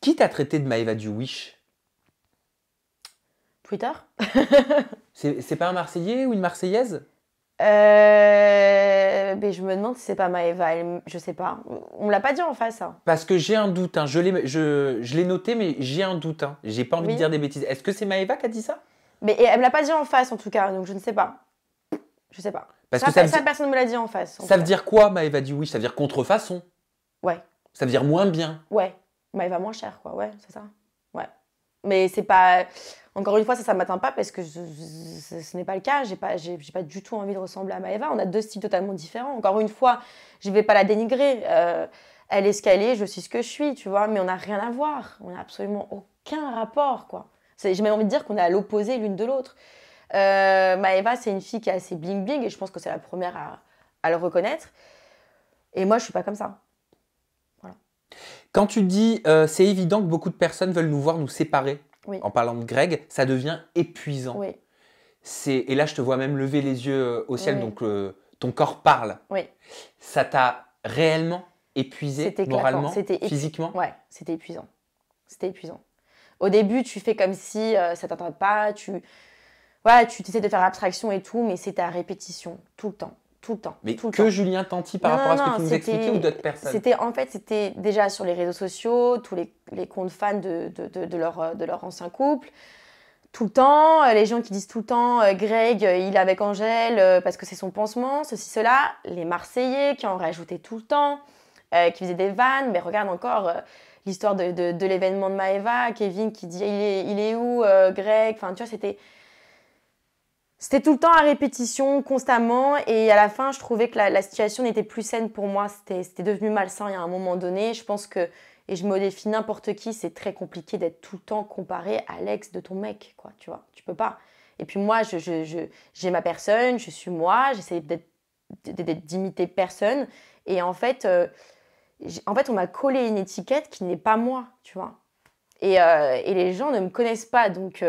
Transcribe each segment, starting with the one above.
Qui t'a traité de Maëva du Wish? Twitter. C'est pas un Marseillais ou une Marseillaise? Mais je me demande si c'est pas Maëva. Je sais pas. On me l'a pas dit en face, ça. Parce que j'ai un doute, hein. Je l'ai noté, mais j'ai un doute. Hein. J'ai pas envie de Oui. dire des bêtises. Est-ce que c'est Maëva qui a dit ça? Mais et elle me l'a pas dit en face, en tout cas. Donc je ne sais pas. Je sais pas. Parce Ça, que ça veut, ça, personne me l'a dit en face. En ça tout veut cas. dire quoi, Maëva du Wish? Ça veut dire contrefaçon. Ouais. Ça veut dire moins bien. Ouais. Maëva moins cher, quoi. Ouais, c'est ça. Ouais. Mais c'est pas. Encore une fois, ça m'atteint pas parce que ce n'est pas le cas. J'ai pas du tout envie de ressembler à Maëva. On a deux styles totalement différents. Encore une fois, je vais pas la dénigrer. Elle est ce qu'elle est, je suis ce que je suis, tu vois. Mais on n'a rien à voir. On n'a absolument aucun rapport, quoi. J'ai même envie de dire qu'on est à l'opposé l'une de l'autre. Maëva, c'est une fille qui est assez bling-bling et je pense que c'est la première à le reconnaître. Et moi, je suis pas comme ça. Voilà. Quand tu dis c'est évident que beaucoup de personnes veulent nous voir nous séparer, Oui. en parlant de Greg, ça devient épuisant. Oui. Et là, je te vois même lever les yeux au ciel, Oui. donc ton corps parle. Oui. Ça t'a réellement épuisé, C'était moralement, claquant. physiquement? Ouais, c'était épuisant. C'était épuisant. Au début, tu fais comme si ça t'intéresse pas, tu essaies de faire abstraction et tout, mais c'était à répétition, tout le temps. Tout le temps. Mais tout le que temps. Julien Tanti par Non, rapport non, à ce que non, tu nous expliquais ou d'autres personnes? C'était déjà sur les réseaux sociaux, tous les comptes fans de leur ancien couple. Tout le temps, les gens qui disent tout le temps Greg, il est avec Angèle parce que c'est son pansement, ceci, cela. Les Marseillais qui en rajoutaient tout le temps, qui faisaient des vannes. Mais regarde encore l'histoire de l'événement de Maëva, Kevin qui dit il est où Greg? Enfin, tu vois, c'était tout le temps à répétition, constamment. Et à la fin, je trouvais que la situation n'était plus saine pour moi. C'était devenu malsain il y a un moment donné. Je pense que, et je me défie n'importe qui, c'est très compliqué d'être tout le temps comparé à l'ex de ton mec, quoi, tu vois. Tu peux pas. Et puis moi, j'ai ma personne, je suis moi, j'essaie d'imiter personne. Et en fait, on m'a collé une étiquette qui n'est pas moi, tu vois. Et les gens ne me connaissent pas, donc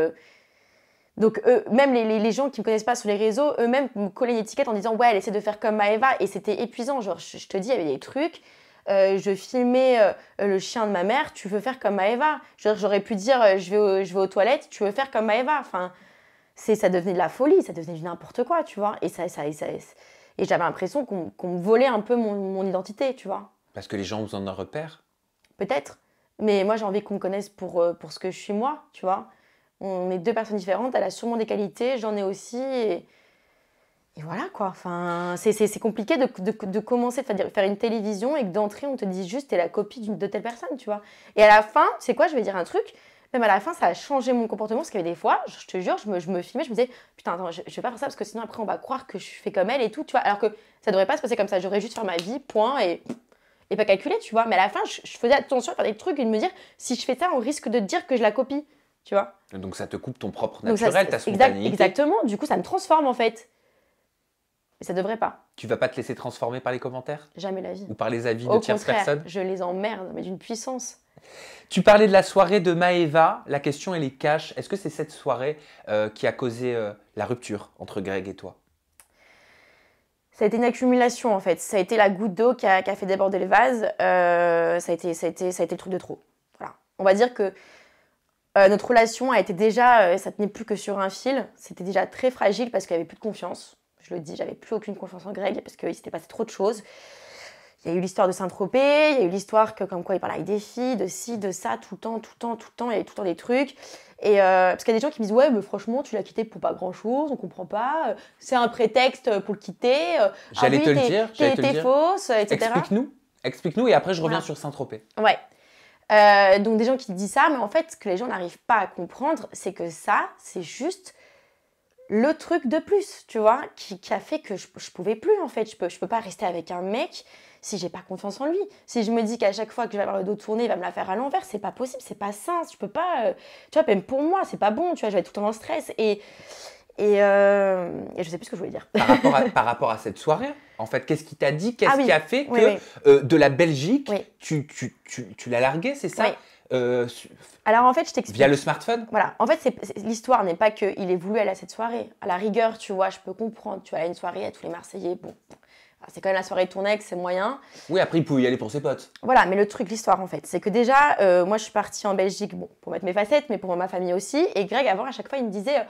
même les gens qui me connaissent pas sur les réseaux, eux-mêmes me collaient une étiquette en disant ouais, elle essaie de faire comme Maëva, et c'était épuisant. Genre, je te dis, il y avait des trucs. Je filmais le chien de ma mère, tu veux faire comme Maëva. J'aurais pu dire je vais aux toilettes, tu veux faire comme Maëva. Enfin, ça devenait de la folie, ça devenait du n'importe quoi, tu vois. Et j'avais l'impression qu'on me volait un peu mon identité, tu vois. Parce que les gens vous en repèrent. Peut-être. Mais moi, j'ai envie qu'on me connaisse pour ce que je suis moi, tu vois. On est deux personnes différentes, elle a sûrement des qualités, j'en ai aussi. Et voilà, quoi. Enfin, c'est compliqué de commencer, de faire une télévision et que d'entrée, on te dit juste, t'es la copie de telle personne, tu vois. Et à la fin, tu sais quoi, je vais dire un truc, même à la fin, ça a changé mon comportement, parce qu'il y avait des fois, je te jure, je me filmais, je me disais, putain, attends, je vais pas faire ça, parce que sinon, après, on va croire que je fais comme elle et tout, tu vois. Alors que ça devrait pas se passer comme ça, j'aurais juste faire ma vie, point, et pas calculer, tu vois. Mais à la fin, je faisais attention à faire des trucs et de me dire, si je fais ça, on risque de dire que je la copie, tu vois. Donc ça te coupe ton propre naturel, ta spontanéité. Exactement, du coup, ça me transforme, en fait. Mais ça devrait pas. Tu vas pas te laisser transformer par les commentaires? Jamais la vie. Ou par les avis Au de tierces contraire, personnes? je les emmerde, mais d'une puissance. Tu parlais de la soirée de Maëva. La question, elle est cash. Est-ce que c'est cette soirée qui a causé la rupture entre Greg et toi? Ça a été une accumulation, en fait. Ça a été la goutte d'eau qui a fait déborder le vase. Ça a été le truc de trop. Voilà. On va dire que notre relation a été déjà... ça tenait plus que sur un fil. C'était déjà très fragile parce qu'il n'y avait plus de confiance. Je le dis, j'avais plus aucune confiance en Greg parce qu'il s'était passé trop de choses. Il y a eu l'histoire de Saint-Tropez, il y a eu l'histoire comme quoi il parlait avec des filles, de ci, de ça, tout le temps. Il y avait tout le temps des trucs. Et parce qu'il y a des gens qui me disent ouais, mais franchement, tu l'as quitté pour pas grand-chose, on comprend pas. C'est un prétexte pour le quitter. J'allais te le dire. T'es fausse, etc. Explique-nous et après je reviens Voilà. sur Saint-Tropez. Ouais. Donc des gens qui disent ça, mais en fait, ce que les gens n'arrivent pas à comprendre, c'est que ça, c'est juste le truc de plus, tu vois, qui a fait que je pouvais plus, en fait. Je peux pas rester avec un mec si j'ai pas confiance en lui. Si je me dis qu'à chaque fois que je vais avoir le dos tourné, il va me la faire à l'envers, c'est pas possible, c'est pas sain. Je peux pas, tu vois, même pour moi, c'est pas bon, tu vois, je vais être tout le temps dans le stress. Et je sais plus ce que je voulais dire. Par rapport à cette soirée, en fait, qu'est-ce qui t'a dit? Qu'est-ce qui a fait que oui. de la Belgique, Oui. tu l'as largué, c'est ça? Oui. Alors en fait, je t'explique. Via le smartphone? Voilà. En fait, l'histoire n'est pas qu'il ait voulu aller à cette soirée. À la rigueur, tu vois, je peux comprendre. Tu vas à une soirée, à tous les Marseillais, bon, C'est quand même la soirée de ton ex, c'est moyen. Oui, après, il pouvait y aller pour ses potes. Voilà, mais le truc, l'histoire en fait, c'est que déjà, moi je suis partie en Belgique, bon, pour mettre mes facettes, mais pour ma famille aussi. Et Greg, avant, à chaque fois, il me disait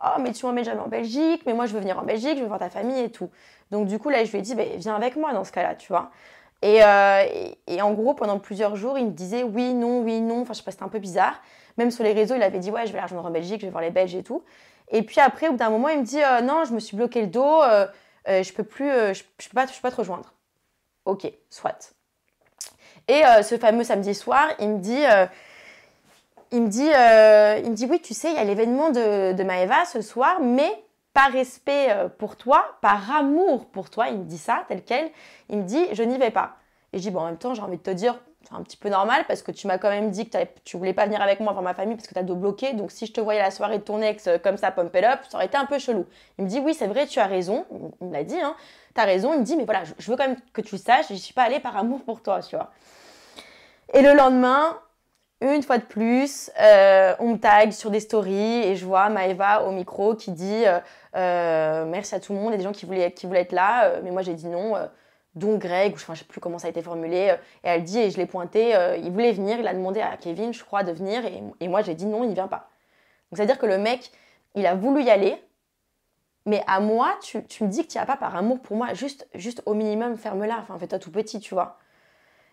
oh, mais tu m'emmènes jamais en Belgique, mais moi je veux venir en Belgique, je veux voir ta famille et tout. Donc du coup, là, je lui ai dit viens avec moi dans ce cas-là, tu vois. Et en gros, pendant plusieurs jours, il me disait oui, non, enfin, je sais pas, c'était un peu bizarre. Même sur les réseaux, il avait dit ouais, je vais la rejoindre en Belgique, je vais voir les Belges et tout. Et puis après, au bout d'un moment, il me dit non, je me suis bloqué le dos, je peux plus, je peux pas te rejoindre. Ok, soit. Et ce fameux samedi soir, il me dit oui, tu sais, il y a l'événement de Maëva ce soir, mais par respect pour toi, par amour pour toi, il me dit ça, tel quel, il me dit je n'y vais pas. Et je dis bon, en même temps, j'ai envie de te dire, c'est un petit peu normal parce que tu m'as quand même dit que tu voulais pas venir avec moi voir ma famille parce que tu as dos bloqué, donc si je te voyais à la soirée de ton ex comme ça, pump it up, ça aurait été un peu chelou. Il me dit oui, c'est vrai, tu as raison, il me l'a dit, hein, tu as raison, il me dit mais voilà, je veux quand même que tu le saches, je ne suis pas allée par amour pour toi, tu vois. Et le lendemain, une fois de plus, on me tag sur des stories et je vois Maëva au micro qui dit merci à tout le monde, il y a des gens qui voulaient être là, mais moi j'ai dit non, dont Greg, ou je ne sais plus comment ça a été formulé, et elle dit, et je l'ai pointé, il voulait venir, il a demandé à Kevin, je crois, de venir, et moi j'ai dit non, il ne vient pas. Donc c'est-à-dire que le mec, il a voulu y aller, mais à moi, tu me dis que tu n'y as pas par amour pour moi, juste au minimum, ferme-la, enfin fais-toi tout petit, tu vois.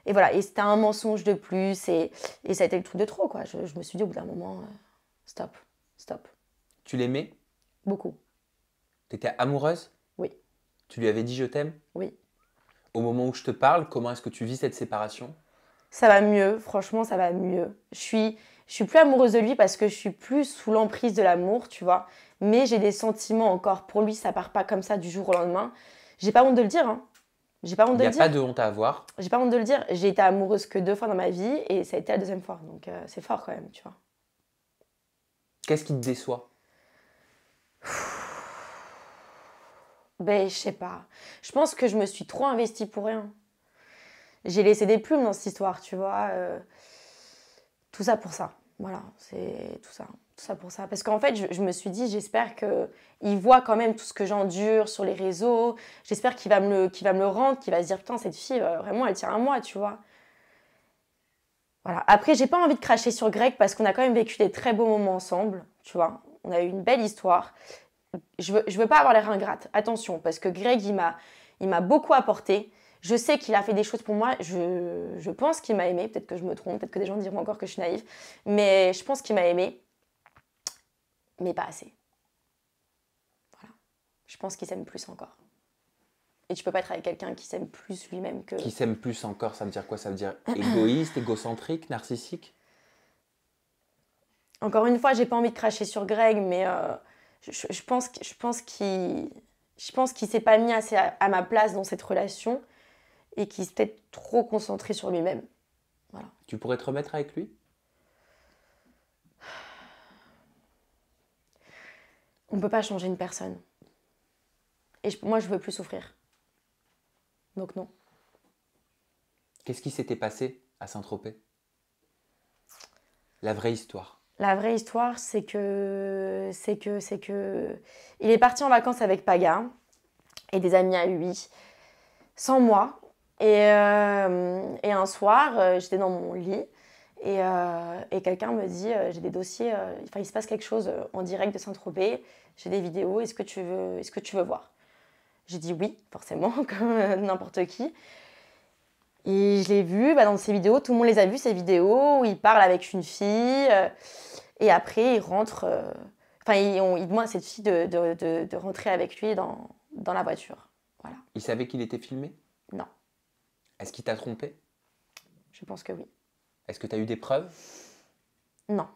Et voilà, et c'était un mensonge de plus, et ça a été le truc de trop, quoi. Je me suis dit au bout d'un moment, stop. Tu l'aimais? Beaucoup. Tu étais amoureuse? Oui. Tu lui avais dit je t'aime? Oui. Au moment où je te parle, comment est-ce que tu vis cette séparation? Ça va mieux, franchement, ça va mieux. Je suis plus amoureuse de lui parce que je suis plus sous l'emprise de l'amour, tu vois. Mais j'ai des sentiments encore pour lui, ça part pas comme ça du jour au lendemain. J'ai pas honte de le dire, hein. J'ai pas honte de le dire. Il n'y a pas de honte à avoir. J'ai pas honte de le dire. J'ai été amoureuse que 2 fois dans ma vie et ça a été la 2e fois. Donc c'est fort quand même, tu vois. Qu'est-ce qui te déçoit? Ben, je sais pas. Je pense que je me suis trop investie pour rien. J'ai laissé des plumes dans cette histoire, tu vois. Tout ça pour ça. Voilà, c'est tout ça. Tout ça pour ça. Parce qu'en fait, je me suis dit, j'espère qu'il voit quand même tout ce que j'endure sur les réseaux. J'espère qu'il va me le rendre, qu'il va se dire, putain, cette fille, vraiment, elle tient à moi, tu vois. Voilà. Après, j'ai pas envie de cracher sur Greg parce qu'on a quand même vécu des très beaux moments ensemble, tu vois. On a eu une belle histoire. Je veux pas avoir l'air ingrate, attention, parce que Greg, il m'a beaucoup apporté. Je sais qu'il a fait des choses pour moi. Je pense qu'il m'a aimé. Peut-être que je me trompe. Peut-être que des gens diront encore que je suis naïve. Mais je pense qu'il m'a aimé. Mais pas assez. Voilà. Je pense qu'il s'aime plus encore. Et tu peux pas être avec quelqu'un qui s'aime plus lui-même que... Qui s'aime plus encore, ça veut dire quoi? Ça veut dire égoïste, égocentrique, narcissique? Encore une fois, j'ai pas envie de cracher sur Greg, mais je pense qu'il s'est pas mis assez à ma place dans cette relation et qu'il s'est peut-être trop concentré sur lui-même. Voilà. Tu pourrais te remettre avec lui? On ne peut pas changer une personne. Et moi, je veux plus souffrir. Donc non. Qu'est-ce qui s'était passé à Saint-Tropez? La vraie histoire. La vraie histoire, c'est que il est parti en vacances avec Paga et des amis à lui, sans moi. Et un soir, j'étais dans mon lit et quelqu'un me dit j'ai des dossiers, il se passe quelque chose en direct de Saint-Tropez, j'ai des vidéos, est-ce que tu veux voir? J'ai dit oui, forcément, comme n'importe qui. Et je l'ai vu dans ces vidéos, tout le monde les a vues, ces vidéos où il parle avec une fille et après il rentre. Il demande à cette fille de rentrer avec lui dans la voiture. Voilà. Il savait qu'il était filmé? Non. Est-ce qu'il t'a trompé? Je pense que oui. Est-ce que tu as eu des preuves? Non.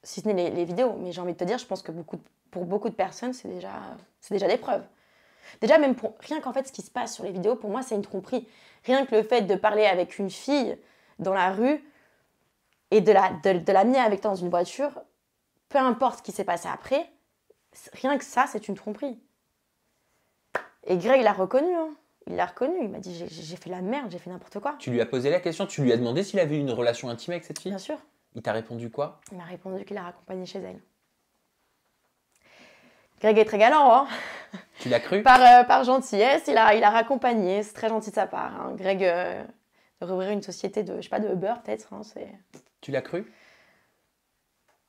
Si ce n'est les vidéos. Mais j'ai envie de te dire, je pense que pour beaucoup de personnes, c'est déjà des preuves. Déjà, même rien qu'en fait, ce qui se passe sur les vidéos, pour moi, c'est une tromperie. Rien que le fait de parler avec une fille dans la rue et de l'amener avec toi dans une voiture, peu importe ce qui s'est passé après, rien que ça, c'est une tromperie. Et Greg l'a reconnu, hein. Il l'a reconnu. Il m'a dit, j'ai fait la merde, j'ai fait n'importe quoi. Tu lui as posé la question? Tu lui as demandé s'il avait eu une relation intime avec cette fille? Bien sûr. Il t'a répondu quoi? Il m'a répondu qu'il l'a raccompagnée chez elle. Greg est très galant, hein. Tu l'as cru? Par gentillesse, il a raccompagné. C'est très gentil de sa part. Hein. Greg de rouvrir une société de, je sais pas, de Uber peut-être. Hein, tu l'as cru?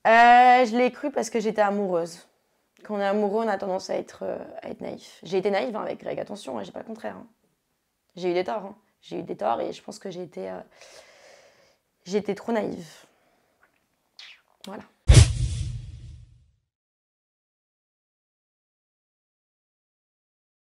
Je l'ai cru parce que j'étais amoureuse. Quand on est amoureux, on a tendance à être naïf. J'ai été naïve hein, avec Greg, attention, hein, j'ai pas le contraire. Hein. J'ai eu des torts. Hein. J'ai eu des torts et je pense que j'ai été trop naïve. Voilà.